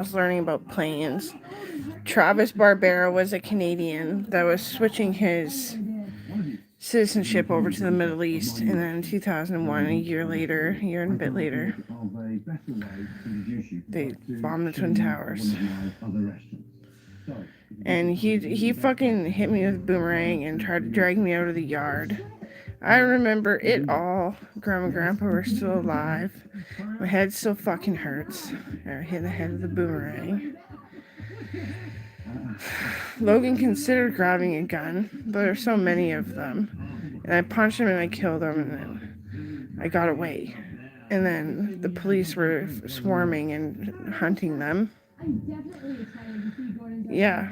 was learning about planes. Travis Barbera was a Canadian that was switching his citizenship over to the Middle East, and then in 2001, a year and a bit later, they bombed the Twin Towers. And he fucking hit me with a boomerang and tried to drag me out of the yard. I remember it all. Grandma and Grandpa were still alive. My head still fucking hurts. I hit the head of the boomerang. Logan considered grabbing a gun, but there's so many of them. And I punched him and I killed him, and then I got away. And then the police were swarming and hunting them. Yeah.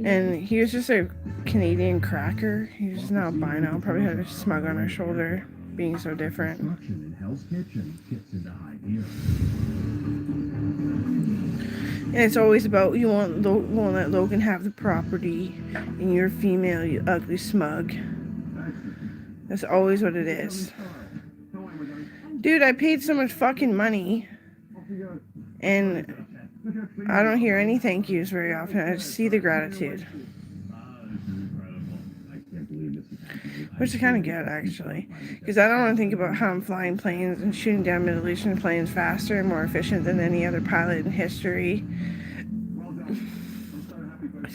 And he was just a Canadian cracker. He was now albino, probably had a smug on his shoulder, being so different. And it's always about, you won't let Logan have the property, and you're female, you ugly smug. That's always what it is. Dude, I paid so much fucking money, and I don't hear any thank yous very often. I just see the gratitude. Which is kind of good, actually. Because I don't want to think about how I'm flying planes and shooting down Middle Eastern planes faster and more efficient than any other pilot in history.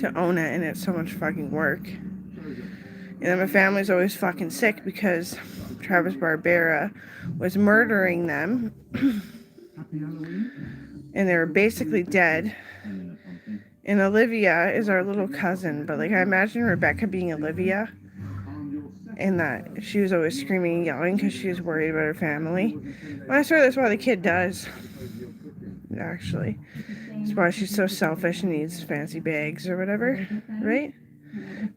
To own it, and it's so much fucking work. And then my family's always fucking sick because Travis Barbera was murdering them. And they were basically dead. And Olivia is our little cousin, but like I imagine Rebecca being Olivia, and that she was always screaming and yelling because she was worried about her family. When I swear that's why the kid does. Actually, that's why she's so selfish and needs fancy bags or whatever, right?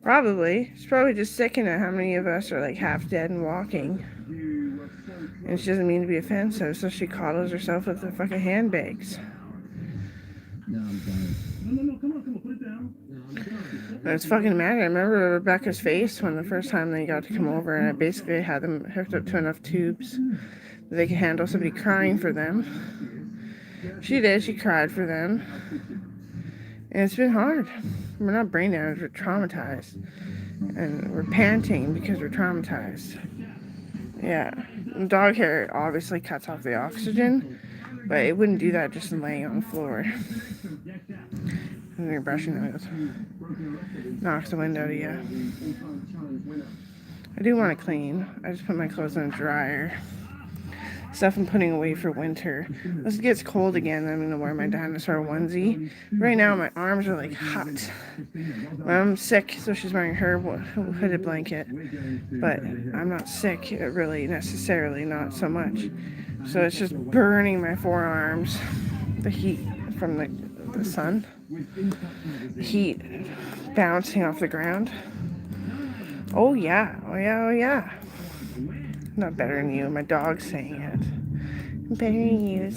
Probably. She's probably just sicking at how many of us are like half dead and walking. And she doesn't mean to be offensive, so she coddles herself with the fucking handbags. But it's fucking mad. I remember Rebecca's face when the first time they got to come over, and I basically had them hooked up to enough tubes that they could handle somebody crying for them. She did. She cried for them. And it's been hard. We're not brain damaged. We're traumatized. And we're panting because we're traumatized. Yeah. Dog hair obviously cuts off the oxygen, but it wouldn't do that just laying on the floor. And you're brushing it. Knocks the wind out of you. I do want to clean. I just put my clothes in the dryer. Stuff I'm putting away for winter. Once it gets cold again, I'm going to wear my dinosaur onesie. Right now, my arms are like hot. I'm sick, so she's wearing her hooded blanket. But I'm not sick, really, necessarily, not so much. So it's just burning my forearms. The heat from the sun. Heat bouncing off the ground. Oh yeah, oh yeah, oh yeah. Not better than you. My dog's saying it. Better than you.